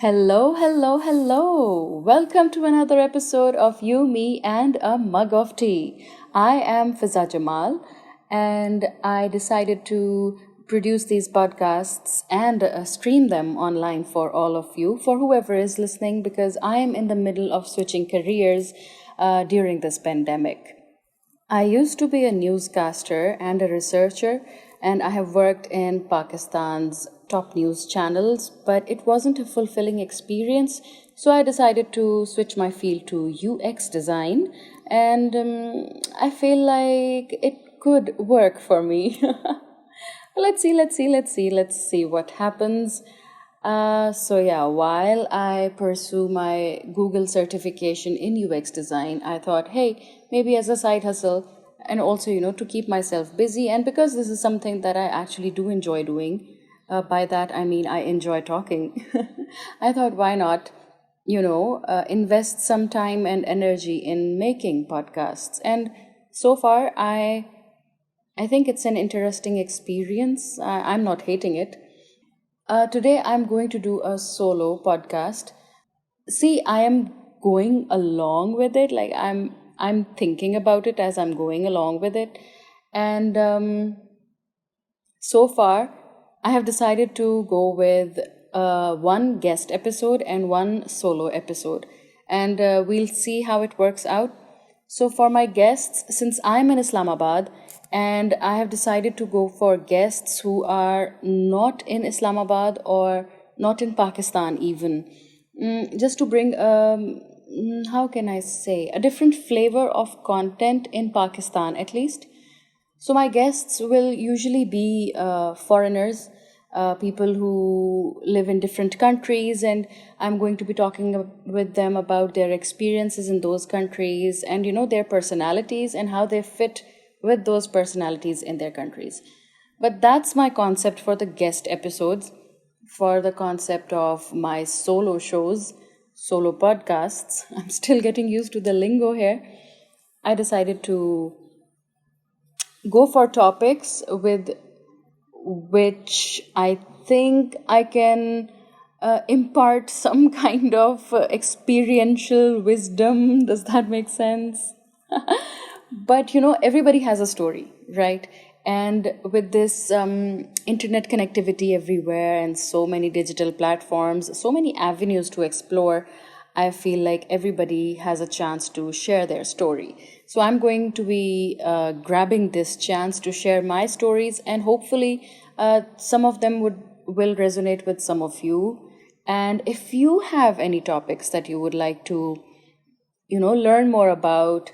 Hello, hello, hello. Welcome to another episode of You, Me, and a Mug of Tea. I am Fizza Jamal, and I decided to produce these podcasts and stream them online for all of you, for whoever is listening, because I am in the middle of switching careers during this pandemic. I used to be a newscaster and a researcher, and I have worked in Pakistan's top news channels, but it wasn't a fulfilling experience. So I decided to switch my field to UX design, and I feel like it could work for me. Let's see what happens. While I pursue my Google certification in UX design, I thought, hey, maybe as a side hustle, and also, to keep myself busy. And because this is something that I actually do enjoy doing, by that I mean I enjoy talking. I thought, why not, invest some time and energy in making podcasts. And so far, I think it's an interesting experience. I'm not hating it. Today, I'm going to do a solo podcast. See, I am going along with it. Like I'm thinking about it as I'm going along with it, and so far, I have decided to go with one guest episode and one solo episode, and we'll see how it works out. So, for my guests, since I'm in Islamabad and I have decided to go for guests who are not in Islamabad or not in Pakistan, even, just to bring, how can I say, a different flavor of content in Pakistan at least. So, my guests will usually be foreigners, people who live in different countries, and I'm going to be talking with them about their experiences in those countries and, their personalities and how they fit with those personalities in their countries. But that's my concept for the guest episodes. For the concept of my solo shows, solo podcasts, I'm still getting used to the lingo here. I decided to go for topics with which I think I can impart some kind of experiential wisdom. Does that make sense? But everybody has a story, right? And with this internet connectivity everywhere and so many digital platforms, so many avenues to explore, I feel like everybody has a chance to share their story. So I'm going to be grabbing this chance to share my stories, and hopefully some of them will resonate with some of you. And if you have any topics that you would like to, learn more about,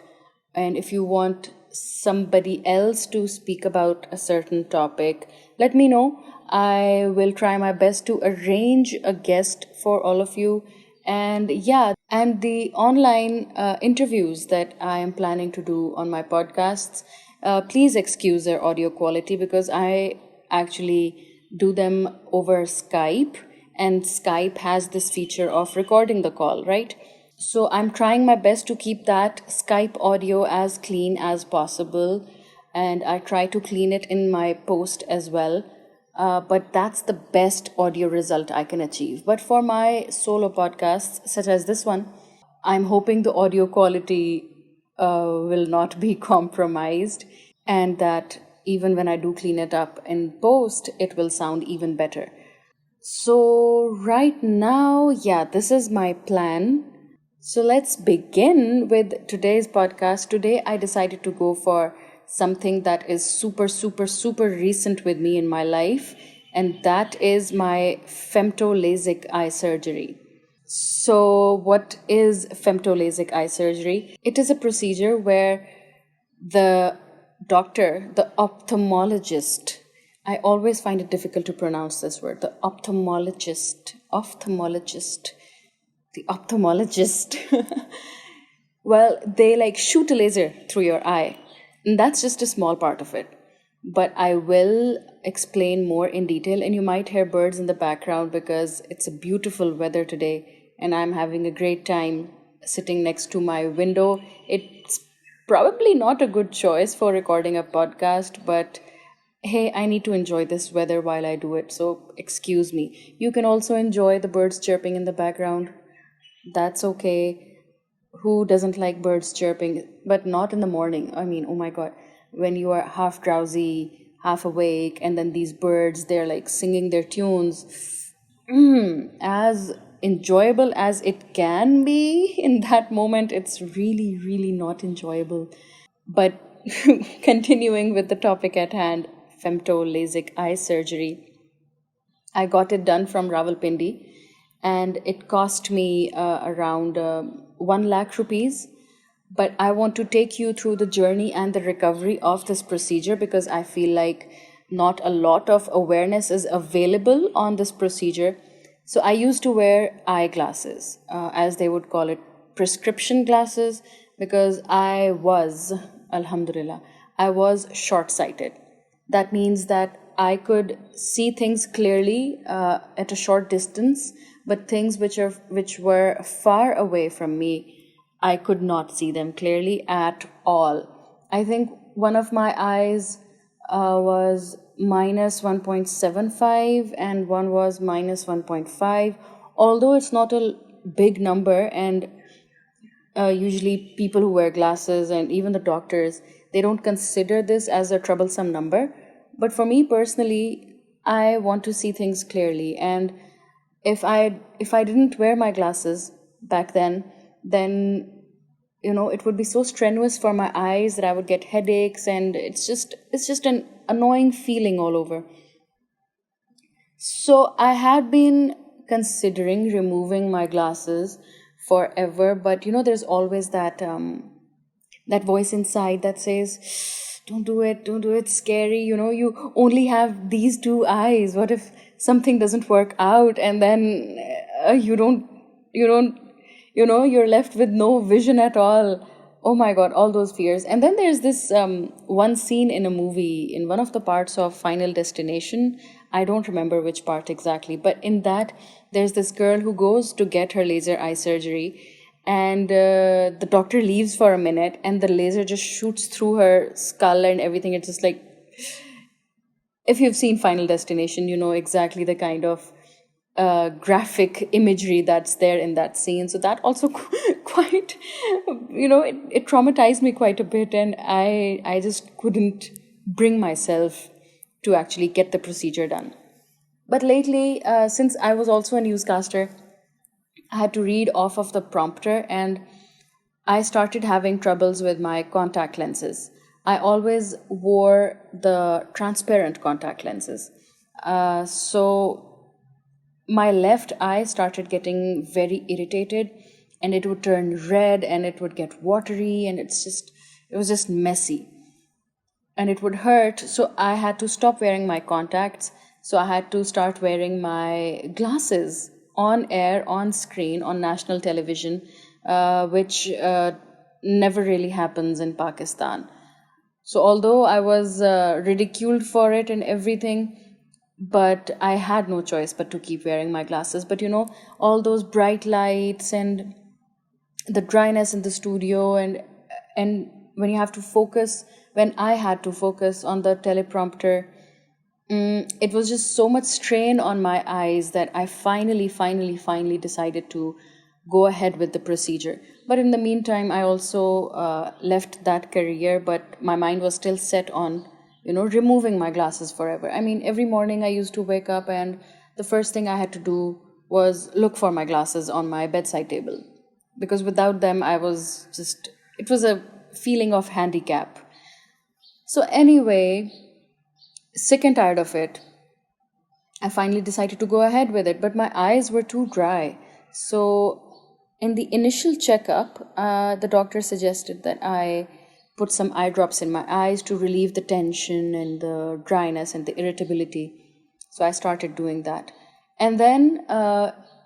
and if you want somebody else to speak about a certain topic, let me know. I will try my best to arrange a guest for all of you. And yeah, and the online interviews that I am planning to do on my podcasts, please excuse their audio quality because I actually do them over Skype, and Skype has this feature of recording the call, right? So I'm trying my best to keep that Skype audio as clean as possible, and I try to clean it in my post as well. But that's the best audio result I can achieve. But for my solo podcasts, such as this one, I'm hoping the audio quality will not be compromised, and that even when I do clean it up in post, it will sound even better. So, right now, yeah, this is my plan. So let's begin with today's podcast. Today, I decided to go for something that is super, super, super recent with me in my life, and that is my Femto Lasik eye surgery. So, what is Femto Lasik eye surgery? It is a procedure where the doctor, the ophthalmologist, I always find it difficult to pronounce this word, the ophthalmologist, the ophthalmologist. Well, they like shoot a laser through your eye. And that's just a small part of it. But I will explain more in detail, and you might hear birds in the background because it's a beautiful weather today and I'm having a great time sitting next to my window. It's probably not a good choice for recording a podcast, but hey, I need to enjoy this weather while I do it, so excuse me. You can also enjoy the birds chirping in the background. That's okay. Who doesn't like birds chirping? But not in the morning. I mean, oh my God, when you are half drowsy, half awake, and then these birds, they're like singing their tunes. As enjoyable as it can be in that moment, it's really, really not enjoyable. But continuing with the topic at hand, Femto Lasik eye surgery, I got it done from Rawalpindi, and it cost me around 1 lakh rupees. But I want to take you through the journey and the recovery of this procedure because I feel like not a lot of awareness is available on this procedure. So I used to wear eyeglasses, as they would call it, prescription glasses, because Alhamdulillah, I was short sighted. That means that I could see things clearly at a short distance, but things which were far away from me, I could not see them clearly at all. I think one of my eyes was minus 1.75 and one was minus 1.5. Although it's not a big number, and usually people who wear glasses and even the doctors, they don't consider this as a troublesome number. But for me personally, I want to see things clearly, and if I didn't wear my glasses back then it would be so strenuous for my eyes that I would get headaches, and it's just an annoying feeling all over. So I had been considering removing my glasses forever, but there's always that voice inside that says, don't do it, don't do it, it's scary. You only have these two eyes. What if something doesn't work out, and then you're left with no vision at all. Oh my God, all those fears. And then there's this one scene in a movie, in one of the parts of Final Destination. I don't remember which part exactly, but in that, there's this girl who goes to get her laser eye surgery, and the doctor leaves for a minute, and the laser just shoots through her skull and everything. It's just like, if you've seen Final Destination, you know exactly the kind of graphic imagery that's there in that scene. So that also quite, it traumatized me quite a bit, and I just couldn't bring myself to actually get the procedure done. But lately, since I was also a newscaster, I had to read off of the prompter, and I started having troubles with my contact lenses. I always wore the transparent contact lenses. So my left eye started getting very irritated, and it would turn red and it would get watery, and it was just messy and it would hurt. So I had to stop wearing my contacts. So I had to start wearing my glasses on air, on screen, on national television, which never really happens in Pakistan. So although I was ridiculed for it and everything, but I had no choice but to keep wearing my glasses. But all those bright lights and the dryness in the studio, and when you have to focus, when I had to focus on the teleprompter, it was just so much strain on my eyes that I finally decided to go ahead with the procedure. But in the meantime, I also left that career, but my mind was still set on, removing my glasses forever. I mean, every morning I used to wake up, and the first thing I had to do was look for my glasses on my bedside table. Because without them, it was a feeling of handicap. So anyway, sick and tired of it, I finally decided to go ahead with it, but my eyes were too dry. So, in the initial checkup, the doctor suggested that I put some eye drops in my eyes to relieve the tension and the dryness and the irritability. So, I started doing that. And then,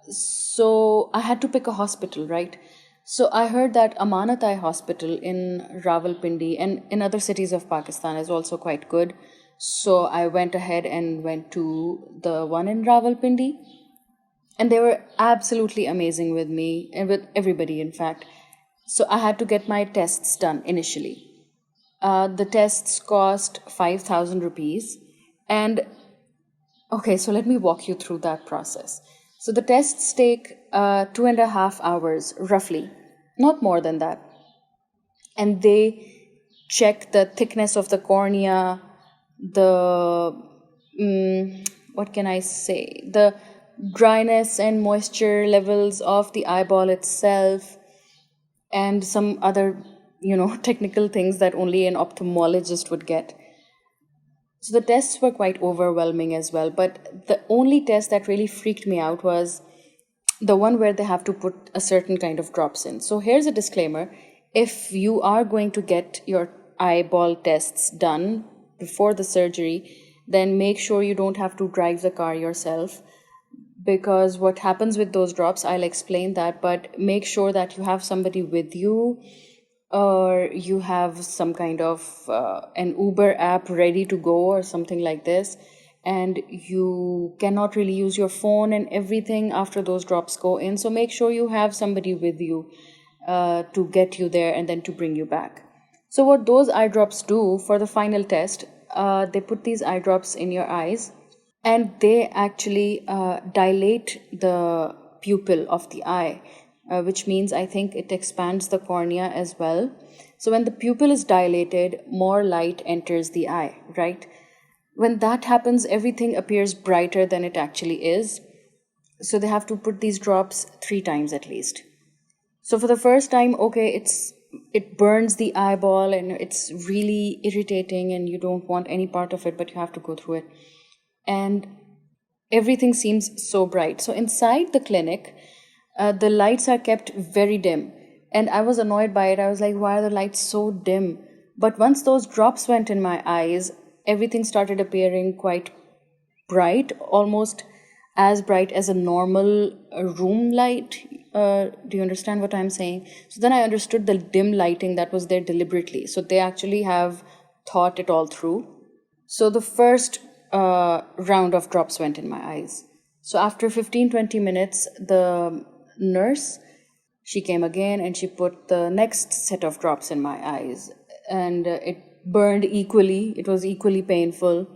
so I had to pick a hospital, right? So, I heard that Amanat Eye Hospital in Rawalpindi and in other cities of Pakistan is also quite good. So I went ahead and went to the one in Rawalpindi, and they were absolutely amazing with me and with everybody, in fact. So I had to get my tests done initially. The tests cost 5,000 rupees, And okay, so let me walk you through that process. So the tests take 2.5 hours roughly, not more than that. And they check the thickness of the cornea, the what can I say, the dryness and moisture levels of the eyeball itself, and some other technical things that only an ophthalmologist would get. So the tests were quite overwhelming as well, but the only test that really freaked me out was the one where they have to put a certain kind of drops in. So here's a disclaimer: if you are going to get your eyeball tests done before the surgery, then make sure you don't have to drive the car yourself, because what happens with those drops, I'll explain that, but make sure that you have somebody with you, or you have some kind of an Uber app ready to go or something like this, and you cannot really use your phone and everything after those drops go in. So make sure you have somebody with you to get you there and then to bring you back. So what those eye drops do for the final test, they put these eye drops in your eyes, and they actually dilate the pupil of the eye, which means I think it expands the cornea as well. So when the pupil is dilated, more light enters the eye, right? When that happens, everything appears brighter than it actually is. So they have to put these drops 3 times at least. So for the first time, okay, it burns the eyeball and it's really irritating and you don't want any part of it, but you have to go through it. And everything seems so bright. So inside the clinic, the lights are kept very dim. And I was annoyed by it. I was like, why are the lights so dim? But once those drops went in my eyes, everything started appearing quite bright, almost as bright as a normal room light. Do you understand what I'm saying? So then I understood the dim lighting that was there deliberately. So they actually have thought it all through. So the first round of drops went in my eyes. So after 15-20 minutes, the nurse, she came again and she put the next set of drops in my eyes. And it burned equally. It was equally painful.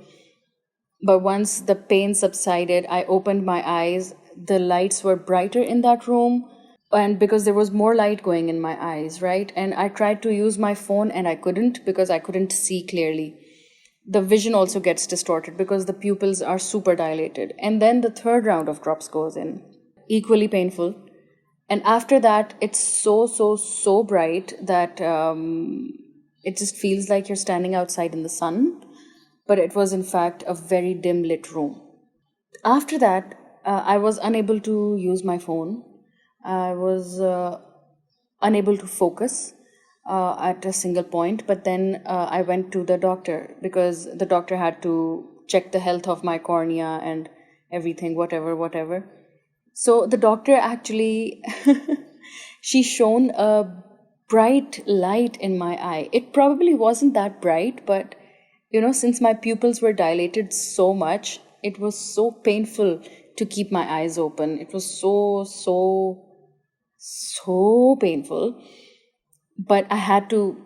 But once the pain subsided, I opened my eyes. The lights were brighter in that room. And because there was more light going in my eyes, right? And I tried to use my phone and I couldn't, because I couldn't see clearly. The vision also gets distorted because the pupils are super dilated. And then the third round of drops goes in. Equally painful. And after that, it's so bright that it just feels like you're standing outside in the sun. But it was in fact a very dim lit room. After that, I was unable to use my phone. I was unable to focus at a single point. But then I went to the doctor because the doctor had to check the health of my cornea and everything, whatever. So the doctor actually, she shone a bright light in my eye. It probably wasn't that bright, but since my pupils were dilated so much, it was so painful to keep my eyes open. It was so painful. But I had to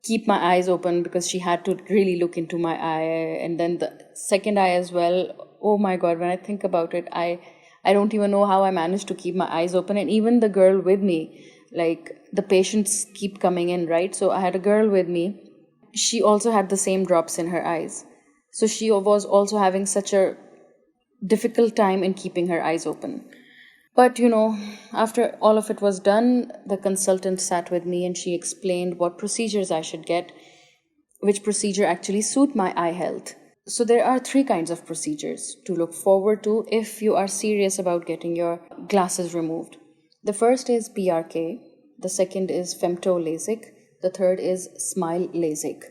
keep my eyes open because she had to really look into my eye. And then the second eye as well. Oh my God, when I think about it, I don't even know how I managed to keep my eyes open. And even the girl with me, like the patients keep coming in, right? So I had a girl with me. She also had the same drops in her eyes. So she was also having such a difficult time in keeping her eyes open. But after all of it was done, the consultant sat with me and she explained what procedures I should get, which procedure actually suit my eye health. So there are 3 kinds of procedures to look forward to if you are serious about getting your glasses removed. The first is PRK, the second is Femto Lasik, the third is Smile Lasik.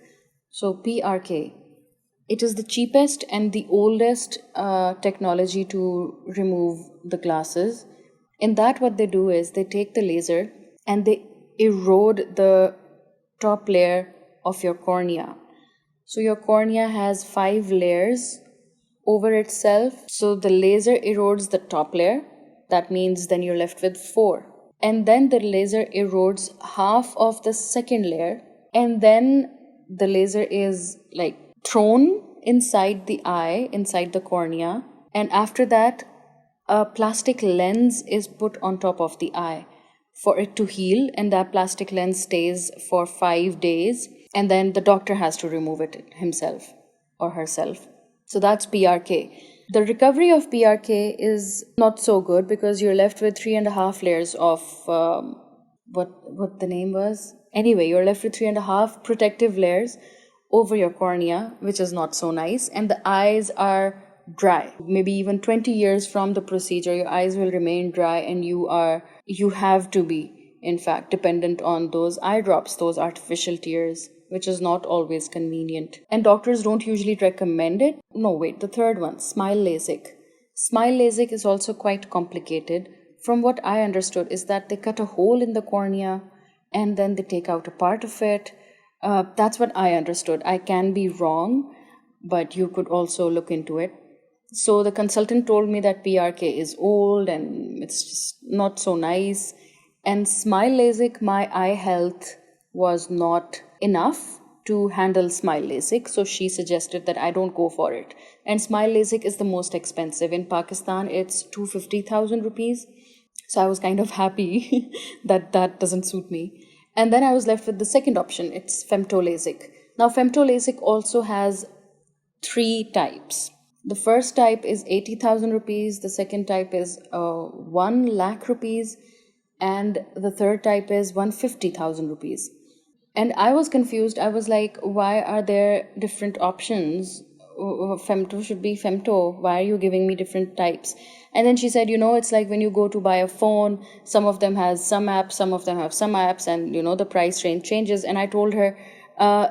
So PRK, it is the cheapest and the oldest technology to remove the glasses. In that, what they do is they take the laser and they erode the top layer of your cornea. So your cornea has 5 layers over itself. So the laser erodes the top layer. That means then you're left with 4. And then the laser erodes half of the second layer. And then the laser is like thrown inside the eye, inside the cornea, and after that, a plastic lens is put on top of the eye for it to heal, and that plastic lens stays for 5 days, and then the doctor has to remove it himself or herself. So that's PRK. The recovery of PRK is not so good because you're left with 3.5 layers of what the name was. Anyway, you're left with 3.5 protective layers over your cornea, which is not so nice, and the eyes are dry. Maybe even 20 years from the procedure, your eyes will remain dry, and you have to be, in fact, dependent on those eye drops, those artificial tears, which is not always convenient. And doctors don't usually recommend it. No, wait, the third one, smile LASIK. Smile LASIK is also quite complicated. From what I understood is that they cut a hole in the cornea and then they take out a part of it. That's what I understood. I can be wrong, but you could also look into it. So the consultant told me that PRK is old and it's just not so nice. And Smile LASIK, my eye health was not enough to handle Smile LASIK. So she suggested that I don't go for it. And Smile LASIK is the most expensive. In Pakistan, it's 250,000 rupees. So I was kind of happy that that doesn't suit me. And then I was left with the second option. It's Femto Lasik. Now, Femto Lasik also has 3 types. The first type is 80,000 rupees. The second type is 1 lakh rupees. And the third type is 150,000 rupees. And I was confused. I was like, why are there different options? Femto should be Femto. Why are you giving me different types? And then she said, it's like when you go to buy a phone, some of them has some apps, some of them have some apps, and the price range changes. And I told her,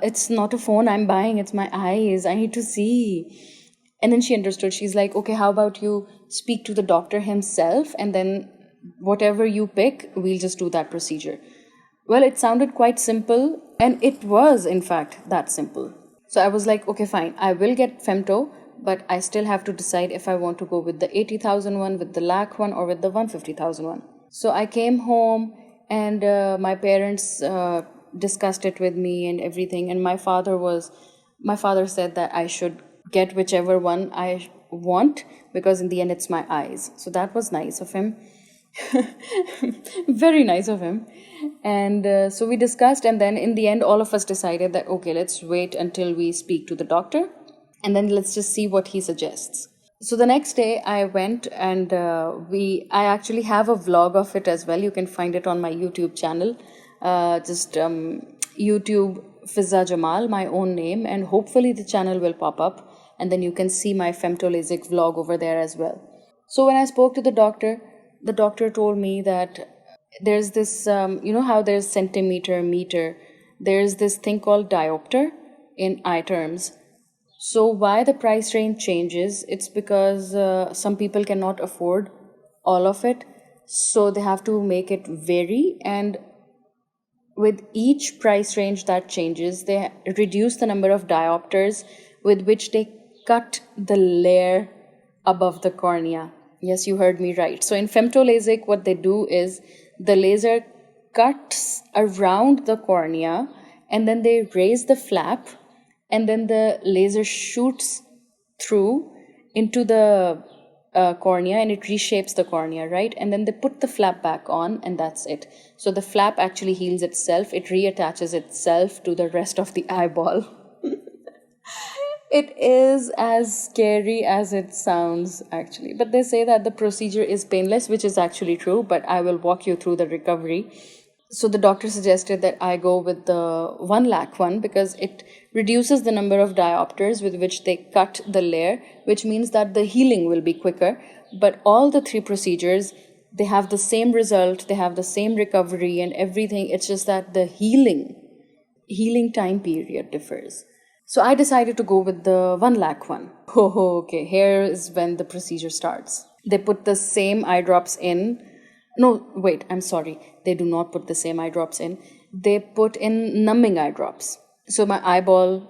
it's not a phone I'm buying, it's my eyes. I need to see. And then she understood. She's like, okay, how about you speak to the doctor himself, and then whatever you pick, we'll just do that procedure. Well, it sounded quite simple, and it was, in fact, that simple. So I was like, okay, fine, I will get Femto, but I still have to decide if I want to go with the 80,000 one, with the lakh one, or with the 150,000 one. So I came home, and my parents discussed it with me and everything, and my father said that I should get whichever one I want, because in the end it's my eyes. So that was nice of him. Very nice of him. And so we discussed, and then in the end all of us decided that okay, let's wait until we speak to the doctor, and then let's just see what he suggests. So the next day I went, and I actually have a vlog of it as well. You can find it on my YouTube channel. YouTube Fizza Jamal, my own name, and hopefully the channel will pop up, and then you can see my Femto Lasik vlog over there as well. So when I spoke to the doctor told me that there's this, how there's centimeter, meter, there's this thing called diopter in eye terms. So why the price range changes, it's because some people cannot afford all of it, so they have to make it vary, and with each price range that changes, they reduce the number of diopters with which they cut the layer above the cornea. Yes, you heard me right. So in Femto Lasik, what they do is the laser cuts around the cornea, and then they raise the flap, and then the laser shoots through into the cornea, and it reshapes the cornea, right? And then they put the flap back on, and that's it. So the flap actually heals itself. It reattaches itself to the rest of the eyeball. It is as scary as it sounds, actually. But they say that the procedure is painless, which is actually true, but I will walk you through the recovery. So the doctor suggested that I go with the 1 lakh one because it reduces the number of diopters with which they cut the layer, which means that the healing will be quicker. But all the 3 procedures, they have the same result, they have the same recovery and everything. It's just that the healing time period differs. So I decided to go with the 1 lakh one. Oh, okay. Here is when the procedure starts. They put the same eye drops in. No, wait, I'm sorry. They do not put the same eye drops in. They put in numbing eye drops. So my eyeballs,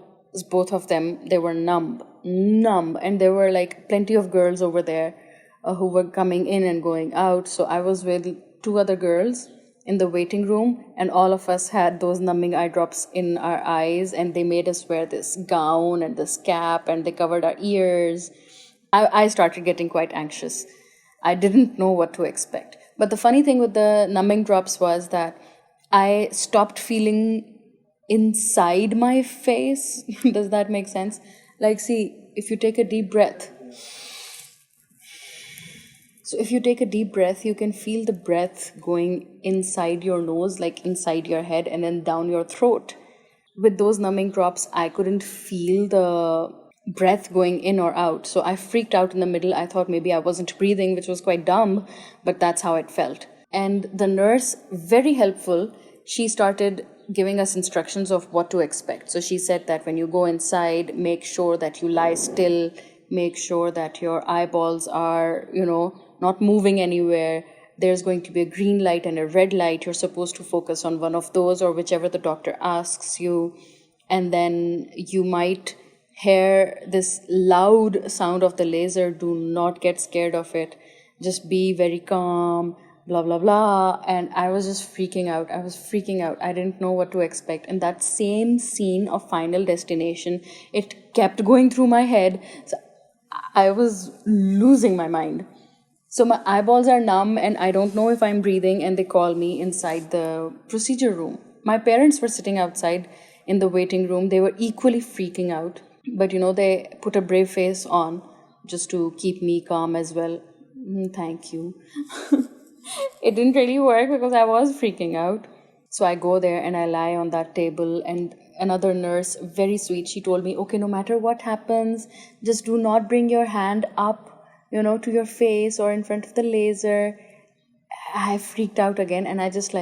both of them, they were numb. And there were like plenty of girls over there who were coming in and going out. So I was with 2 other girls in the waiting room, and all of us had those numbing eye drops in our eyes, and they made us wear this gown and this cap, and they covered our ears. I started getting quite anxious. I didn't know what to expect. But the funny thing with the numbing drops was that I stopped feeling inside my face. Does that make sense? Like, see, if you take a deep breath, so if you take a deep breath, you can feel the breath going inside your nose, like inside your head, and then down your throat. With those numbing drops, I couldn't feel the breath going in or out. So I freaked out in the middle. I thought maybe I wasn't breathing, which was quite dumb, but that's how it felt. And the nurse, very helpful, she started giving us instructions of what to expect. So she said that when you go inside, make sure that you lie still, make sure that your eyeballs are, not moving anywhere. There's going to be a green light and a red light. You're supposed to focus on one of those or whichever the doctor asks you. And then you might hear this loud sound of the laser. Do not get scared of it. Just be very calm, blah, blah, blah. And I was just freaking out. I didn't know what to expect. And that same scene of Final Destination, it kept going through my head. So I was losing my mind. So my eyeballs are numb and I don't know if I'm breathing, and they call me inside the procedure room. My parents were sitting outside in the waiting room. They were equally freaking out. But they put a brave face on just to keep me calm as well. Thank you. It didn't really work because I was freaking out. So I go there and I lie on that table, and another nurse, very sweet, she told me, okay, no matter what happens, just do not bring your hand up, to your face or in front of the laser. I freaked out again, and I just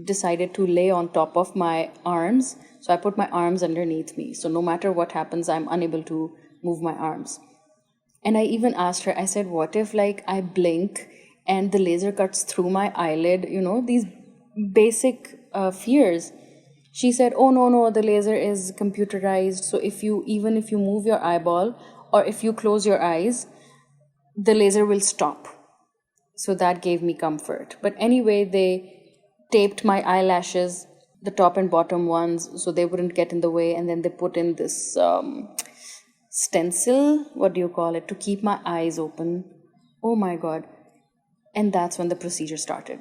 decided to lay on top of my arms. So I put my arms underneath me. So no matter what happens, I'm unable to move my arms. And I even asked her, I said, what if I blink and the laser cuts through my eyelid? These basic fears. She said, oh, no, the laser is computerized. So even if you move your eyeball or if you close your eyes, the laser will stop. So that gave me comfort. But anyway, they taped my eyelashes, the top and bottom ones, so they wouldn't get in the way. And then they put in this stencil, what do you call it, to keep my eyes open. Oh my God. And that's when the procedure started.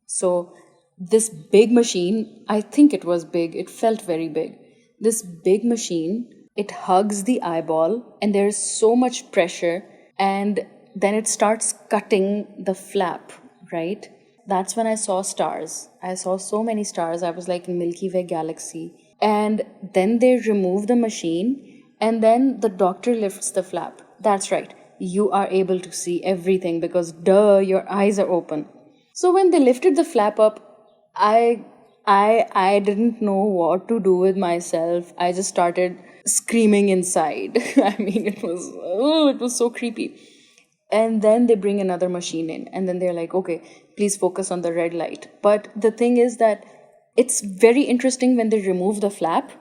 So this big machine, I think it was big, it felt very big. This big machine, it hugs the eyeball and there's so much pressure, and then it starts cutting the flap, right? That's when I saw stars. I saw so many stars. I was like in Milky Way galaxy. And then they remove the machine, and then the doctor lifts the flap. That's right. You are able to see everything because duh, your eyes are open. So when they lifted the flap up, I didn't know what to do with myself. I just started screaming inside. I mean, it was so creepy. And then they bring another machine in, and then they're like, okay, please focus on the red light. But the thing is that it's very interesting when they remove the flap,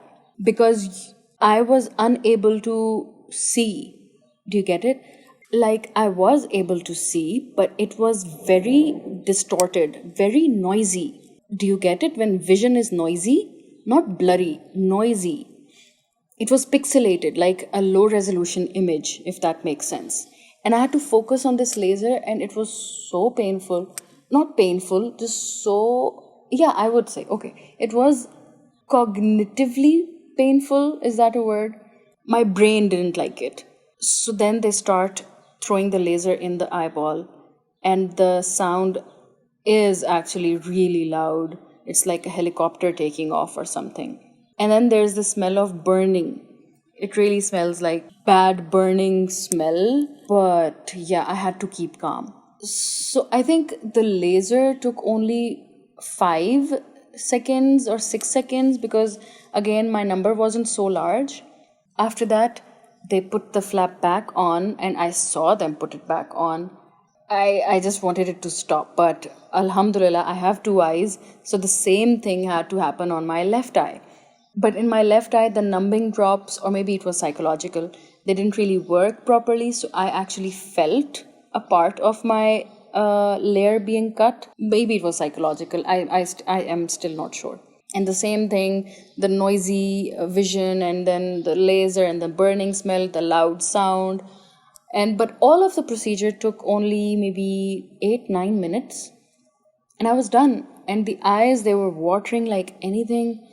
because I was unable to see. Do you get it? I was able to see, but it was very distorted, very noisy. Do you get it? When vision is noisy, not blurry, noisy. It was pixelated, like a low resolution image, if that makes sense. And I had to focus on this laser, and it was so painful. Not painful, just so, yeah, I would say, okay. It was cognitively painful, is that a word? My brain didn't like it. So then they start throwing the laser in the eyeball, and the sound is actually really loud. It's like a helicopter taking off or something. And then there's the smell of burning. It really smells like bad burning smell. But yeah, I had to keep calm. So I think the laser took only 5 seconds or 6 seconds, because again, my number wasn't so large. After that, they put the flap back on, and I saw them put it back on. I just wanted it to stop, but alhamdulillah, I have 2 eyes, so the same thing had to happen on my left eye. But in my left eye, the numbing drops, or maybe it was psychological, they didn't really work properly, so I actually felt a part of my layer being cut. Maybe it was psychological. I am still not sure. And the same thing, the noisy vision, and then the laser, and the burning smell, the loud sound. But all of the procedure took only maybe 8-9 minutes, and I was done. And the eyes, they were watering like anything.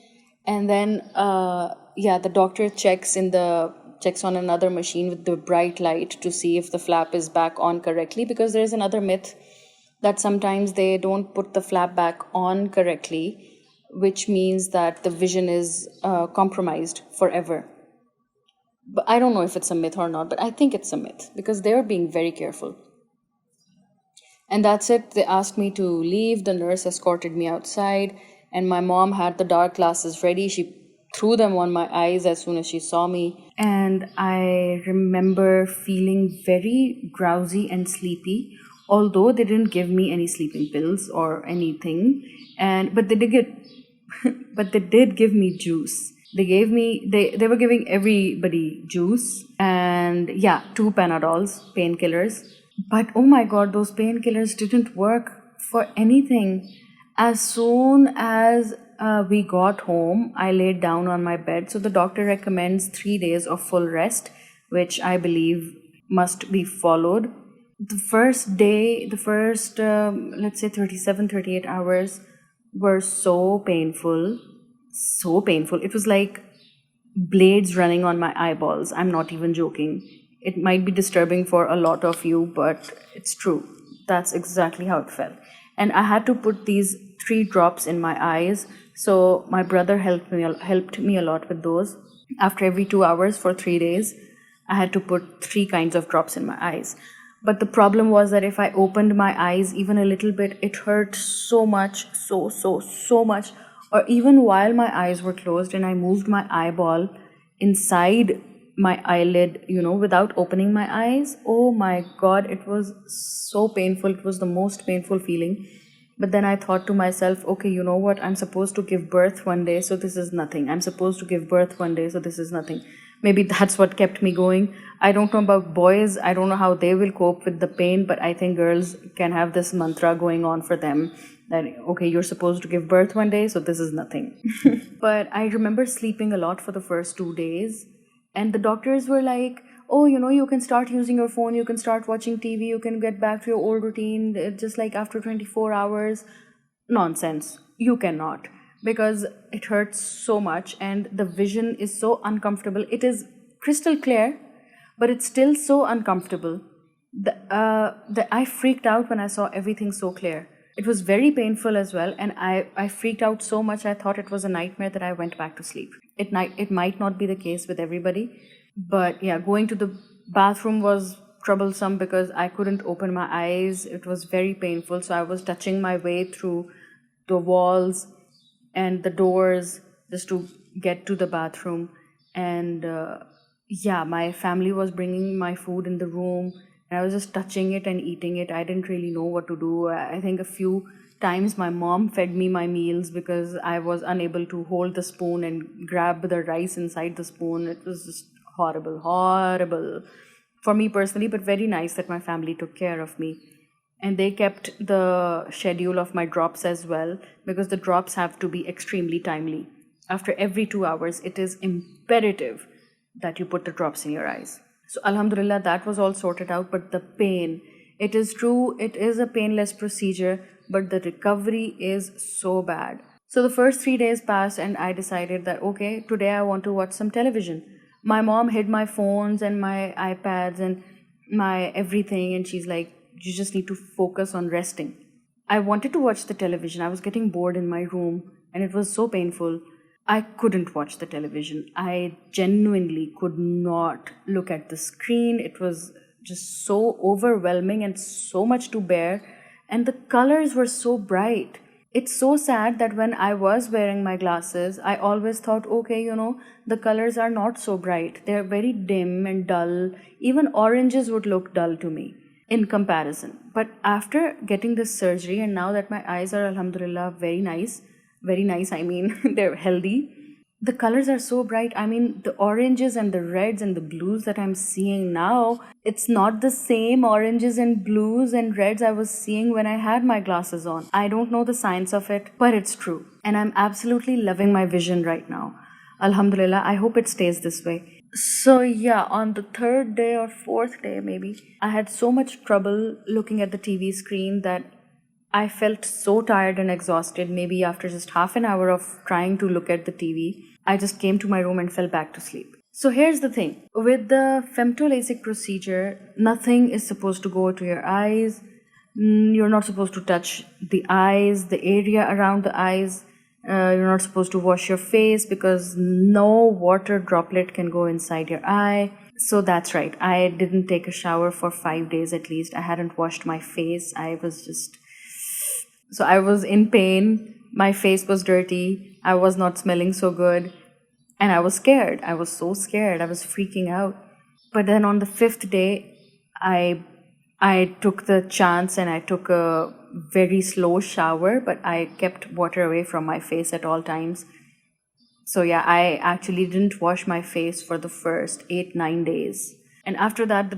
And then the doctor checks on another machine with the bright light to see if the flap is back on correctly, because there's another myth that sometimes they don't put the flap back on correctly, which means that the vision is compromised forever. But I don't know if it's a myth or not, but I think it's a myth because they were being very careful. And that's it. They asked me to leave. The nurse escorted me outside, and my mom had the dark glasses ready. She threw them on my eyes as soon as she saw me. And I remember feeling very drowsy and sleepy, although they didn't give me any sleeping pills or anything. But they did give me juice. They were giving everybody juice, and 2 Panadols, painkillers. But oh my god, those painkillers didn't work for anything. As soon as we got home, I laid down on my bed. So the doctor recommends 3 days of full rest, which I believe must be followed. The first day, let's say 37, 38 hours were so painful. So painful. It was like blades running on my eyeballs. I'm not even joking. It might be disturbing for a lot of you, but it's true. That's exactly how it felt. And I had to put these 3 drops in my eyes. So my brother helped me a lot with those. After every 2 hours for 3 days, I had to put 3 kinds of drops in my eyes. But the problem was that if I opened my eyes even a little bit, it hurt so much, so much. Or even while my eyes were closed and I moved my eyeball inside my eyelid, without opening my eyes. Oh my god, it was so painful. It was the most painful feeling. But then I thought to myself, okay, you know what? I'm supposed to give birth one day, so this is nothing. I'm supposed to give birth one day, so this is nothing. Maybe that's what kept me going. I don't know about boys. I don't know how they will cope with the pain, but I think girls can have this mantra going on for them that, okay, you're supposed to give birth one day, so this is nothing. But I remember sleeping a lot for the first 2 days. And the doctors were like, oh, you can start using your phone, you can start watching TV, you can get back to your old routine just like after 24 hours. Nonsense. You cannot. Because it hurts so much and the vision is so uncomfortable. It is crystal clear, but it's still so uncomfortable. I freaked out when I saw everything so clear. It was very painful as well, and I freaked out so much I thought it was a nightmare that I went back to sleep. It might not be the case with everybody, but going to the bathroom was troublesome because I couldn't open my eyes. It was very painful, so I was touching my way through the walls and the doors just to get to the bathroom. And my family was bringing my food in the room. And I was just touching it and eating it. I didn't really know what to do. I think a few times my mom fed me my meals because I was unable to hold the spoon and grab the rice inside the spoon. It was just horrible for me personally, but very nice that my family took care of me. And they kept the schedule of my drops as well, because the drops have to be extremely timely. After every 2 hours, it is imperative that you put the drops in your eyes. So alhamdulillah, that was all sorted out. But the pain, it is true, it is a painless procedure, but the recovery is so bad. So the first 3 days passed and I decided that, okay, today I want to watch some television. My mom hid my phones and my iPads and my everything, and she's like, you just need to focus on resting. I wanted to watch the television. I was getting bored in my room and it was so painful. I couldn't watch the television. I genuinely could not look at the screen. It was just so overwhelming and so much to bear. And the colors were so bright. It's so sad that when I was wearing my glasses, I always thought, okay, the colors are not so bright. They're very dim and dull. Even oranges would look dull to me in comparison. But after getting this surgery, and now that my eyes are, alhamdulillah, very nice, I mean, they're healthy, The colors are so bright. I mean, the oranges and the reds and the blues that I'm seeing now, it's not the same oranges and blues and reds I was seeing when I had my glasses on. I don't know the science of it, but it's true. And I'm absolutely loving my vision right now. Alhamdulillah, I hope it stays this way. So, yeah, on the third day or fourth day, maybe, I had so much trouble looking at the TV screen that I felt so tired and exhausted. Maybe after just half an hour of trying to look at the TV, I just came to my room and fell back to sleep. So here's the thing. With the Femto Lasik procedure, nothing is supposed to go to your eyes. You're not supposed to touch the eyes, the area around the eyes. You're not supposed to wash your face because no water droplet can go inside your eye. So that's right. I didn't take a shower for 5 days at least. I hadn't washed my face. So I was in pain. My face was dirty. I was not smelling so good. And I was scared. I was so scared. I was freaking out. But then on the fifth day, I took the chance and I took a very slow shower, but I kept water away from my face at all times. So yeah, I actually didn't wash my face for the first 8-9 days. And after that,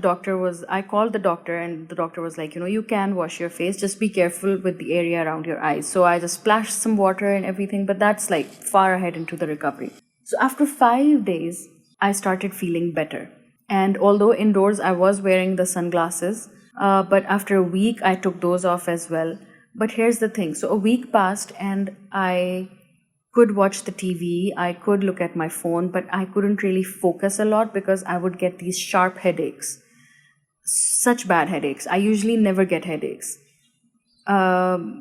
I called the doctor and the doctor was like, you can wash your face, just be careful with the area around your eyes. So I just splashed some water and everything, but that's like far ahead into the recovery. So after 5 days, I started feeling better. And although indoors I was wearing the sunglasses, but after a week I took those off as well. But here's the thing. So a week passed and I could watch the TV, I could look at my phone, but I couldn't really focus a lot because I would get these sharp headaches. Such bad headaches. I usually never get headaches. No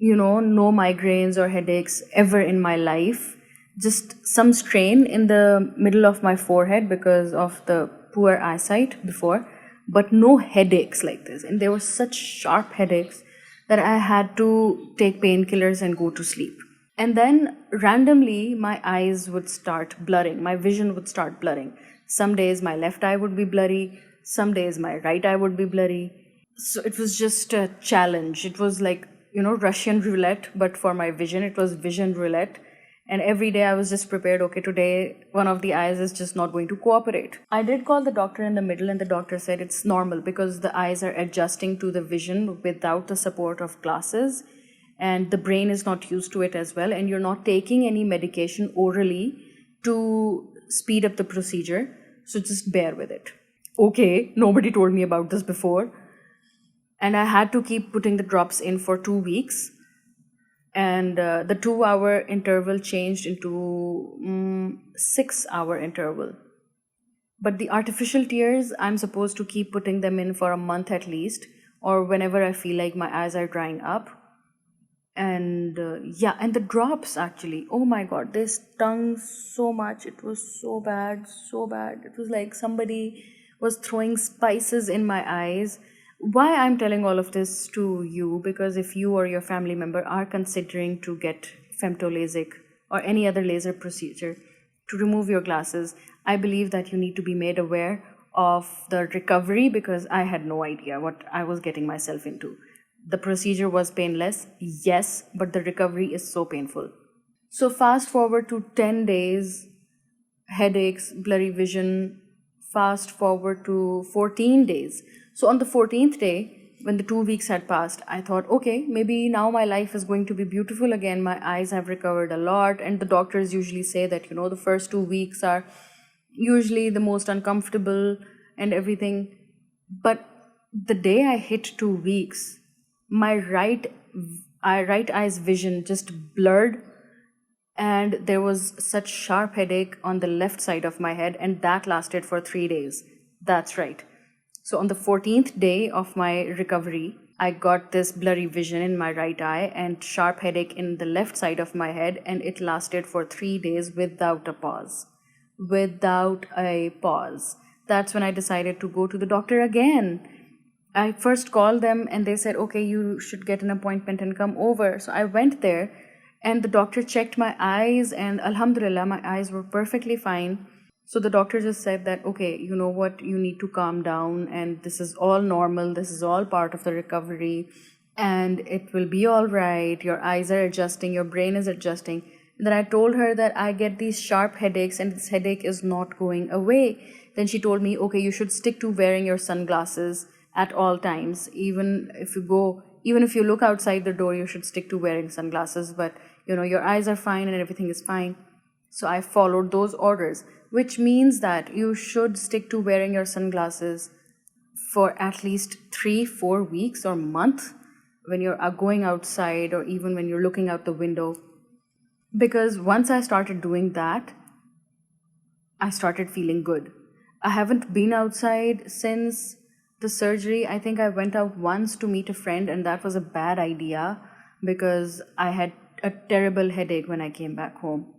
migraines or headaches ever in my life. Just some strain in the middle of my forehead because of the poor eyesight before, but no headaches like this. And they were such sharp headaches that I had to take painkillers and go to sleep. And then randomly, my eyes would start blurring. My vision would start blurring. Some days my left eye would be blurry. Some days my right eye would be blurry. So it was just a challenge. It was like, Russian roulette, but for my vision, it was vision roulette. And every day I was just prepared, okay, today one of the eyes is just not going to cooperate. I did call the doctor in the middle and the doctor said it's normal because the eyes are adjusting to the vision without the support of glasses. And the brain is not used to it as well, and you're not taking any medication orally to speed up the procedure, so just bear with it. Okay, nobody told me about this before. And I had to keep putting the drops in for 2 weeks, and the 2-hour interval changed into 6-hour interval. But the artificial tears, I'm supposed to keep putting them in for a month at least, or whenever I feel like my eyes are drying up. And and the drops actually, oh my god, they stung so much. It was so bad, so bad. It was like somebody was throwing spices in my eyes. Why I'm telling all of this to you? Because if you or your family member are considering to get Femto Lasik or any other laser procedure to remove your glasses, I believe that you need to be made aware of the recovery, because I had no idea what I was getting myself into. The procedure was painless, yes, but the recovery is so painful. So fast forward to 10 days, headaches, blurry vision, fast forward to 14 days. So on the 14th day, when the 2 weeks had passed, I thought, okay, maybe now my life is going to be beautiful again. My eyes have recovered a lot. And the doctors usually say that, the first 2 weeks are usually the most uncomfortable and everything. But the day I hit 2 weeks, my right eye's vision just blurred, and there was such sharp headache on the left side of my head, and that lasted for 3 days. That's right. So on the 14th day of my recovery, I got this blurry vision in my right eye and sharp headache in the left side of my head, and it lasted for 3 days without a pause. Without a pause. That's when I decided to go to the doctor again. I first called them and they said, okay, you should get an appointment and come over. So I went there and the doctor checked my eyes, and alhamdulillah, my eyes were perfectly fine. So the doctor just said that, okay, you know what, you need to calm down and this is all normal. This is all part of the recovery and it will be all right. Your eyes are adjusting, your brain is adjusting. Then I told her that I get these sharp headaches and this headache is not going away. Then she told me, okay, you should stick to wearing your sunglasses at all times. Even if you look outside the door, you should stick to wearing sunglasses. But, your eyes are fine and everything is fine. So I followed those orders, which means that you should stick to wearing your sunglasses for at least 3-4 weeks or month when you're going outside or even when you're looking out the window. Because once I started doing that, I started feeling good. I haven't been outside since the surgery. I think I went out once to meet a friend, and that was a bad idea because I had a terrible headache when I came back home.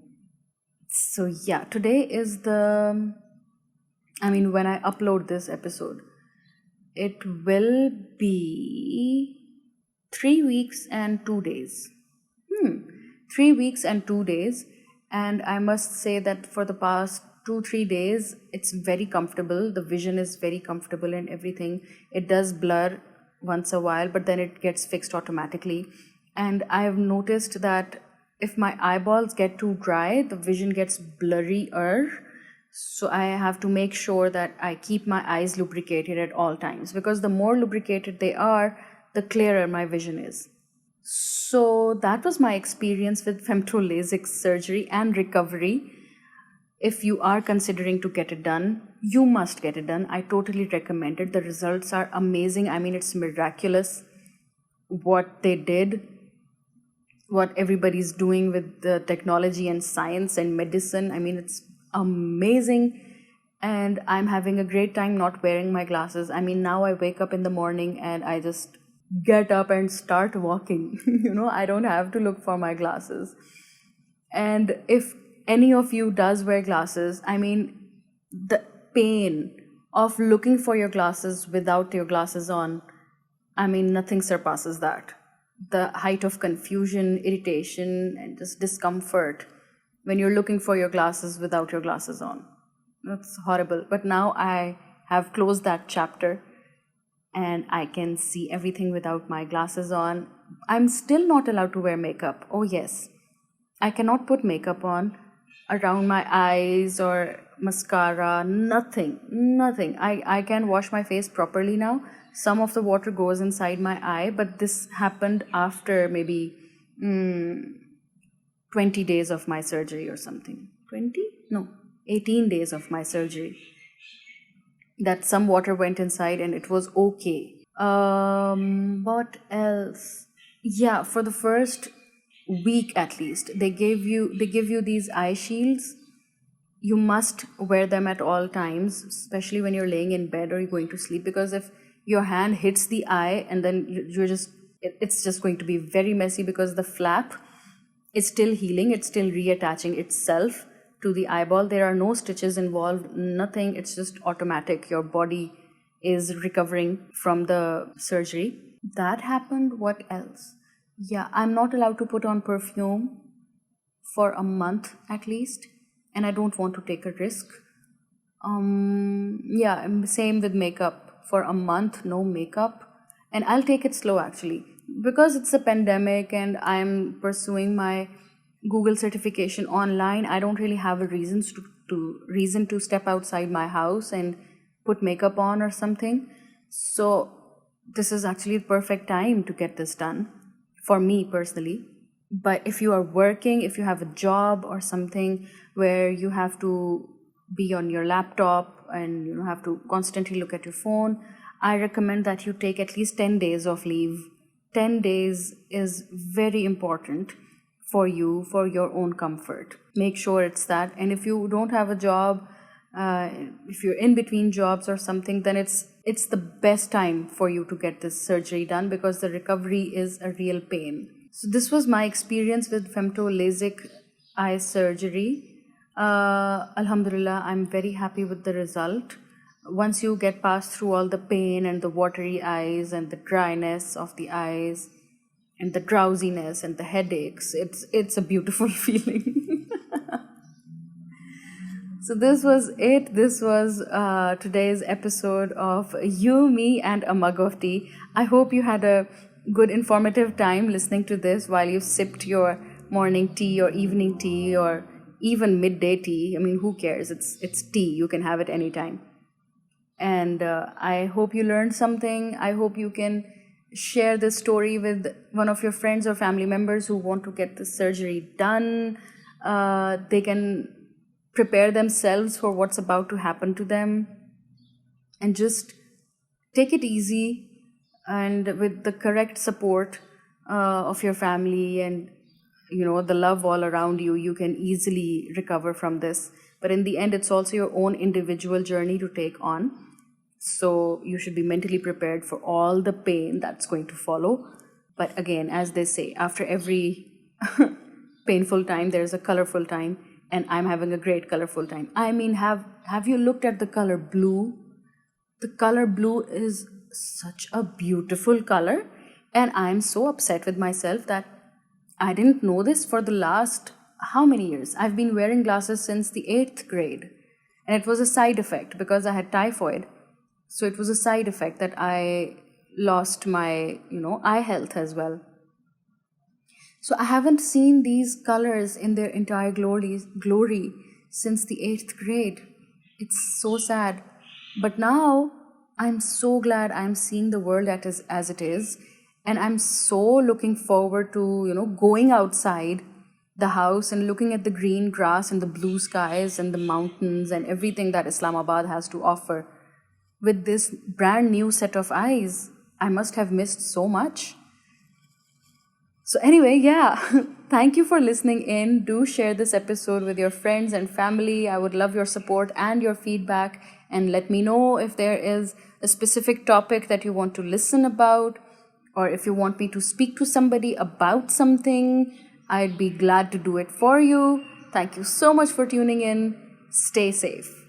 So yeah, today is when I upload this episode, it will be 3 weeks and 2 days. 3 weeks and 2 days. And I must say that for the past 2-3 days, it's very comfortable. The vision is very comfortable and everything. It does blur once a while, but then it gets fixed automatically. And I have noticed that if my eyeballs get too dry, the vision gets blurrier. So I have to make sure that I keep my eyes lubricated at all times, because the more lubricated they are, the clearer my vision is. So that was my experience with Femto Lasik surgery and recovery. If you are considering to get it done, you must get it done. I totally recommend it. The results are amazing. It's miraculous what they did, what everybody's doing with the technology and science and medicine. It's amazing. And I'm having a great time not wearing my glasses. Now I wake up in the morning and I just get up and start walking. I don't have to look for my glasses. And if any of you does wear glasses, the pain of looking for your glasses without your glasses on, nothing surpasses that. The height of confusion, irritation, and just discomfort when you're looking for your glasses without your glasses on. That's horrible. But now I have closed that chapter and I can see everything without my glasses on. I'm still not allowed to wear makeup. Oh yes, I cannot put makeup on around my eyes or mascara, nothing. I can wash my face properly now. Some of the water goes inside my eye, but this happened after maybe 20 days of my surgery or something. 18 days of my surgery. That some water went inside and it was okay. What else? Yeah, for the first week at least, they give you these eye shields. You must wear them at all times, especially when you're laying in bed or you're going to sleep, because if your hand hits the eye and then it's just going to be very messy, because the flap is still healing, it's still reattaching itself to the eyeball. There are no stitches involved, nothing. It's just automatic. Your body is recovering from the surgery. That happened. What else? Yeah, I'm not allowed to put on perfume for a month at least, and I don't want to take a risk. Yeah, same with makeup. For a month, no makeup. And I'll take it slow actually, because it's a pandemic and I'm pursuing my Google certification online. I don't really have a reason to step outside my house and put makeup on or something. So this is actually the perfect time to get this done for me personally. But if you are working, if you have a job or something where you have to be on your laptop and you have to constantly look at your phone, I recommend that you take at least 10 days of leave. 10 days is very important for you, for your own comfort. Make sure it's that. And if you don't have a job, if you're in between jobs or something, then it's the best time for you to get this surgery done, because the recovery is a real pain. So this was my experience with Femto Lasik eye surgery. Alhamdulillah, I'm very happy with the result. Once you get past through all the pain and the watery eyes and the dryness of the eyes and the drowsiness and the headaches, it's a beautiful feeling. So this was it. This was today's episode of You, Me, and a Mug of Tea. I hope you had a good informative time listening to this while you sipped your morning tea or evening tea or even midday tea. I mean, who cares? It's tea. You can have it anytime. And I hope you learned something. I hope you can share this story with one of your friends or family members who want to get this surgery done. They can prepare themselves for what's about to happen to them, and just take it easy, and with the correct support of your family and the love all around you, you can easily recover from this. But in the end, it's also your own individual journey to take on. So you should be mentally prepared for all the pain that's going to follow. But again, as they say, after every painful time, there's a colorful time, and I'm having a great colorful time. I mean, have you looked at the color blue? The color blue is such a beautiful color, and I'm so upset with myself that I didn't know this for the last how many years? I've been wearing glasses since the 8th grade, and it was a side effect because I had typhoid. So it was a side effect that I lost my, eye health as well. So I haven't seen these colors in their entire glory since the 8th grade. It's so sad. But now I'm so glad I'm seeing the world as it is. And I'm so looking forward to, going outside the house and looking at the green grass and the blue skies and the mountains and everything that Islamabad has to offer. With this brand new set of eyes, I must have missed so much. So anyway, yeah, thank you for listening in. Do share this episode with your friends and family. I would love your support and your feedback. And let me know if there is a specific topic that you want to listen about, or if you want me to speak to somebody about something. I'd be glad to do it for you. Thank you so much for tuning in. Stay safe.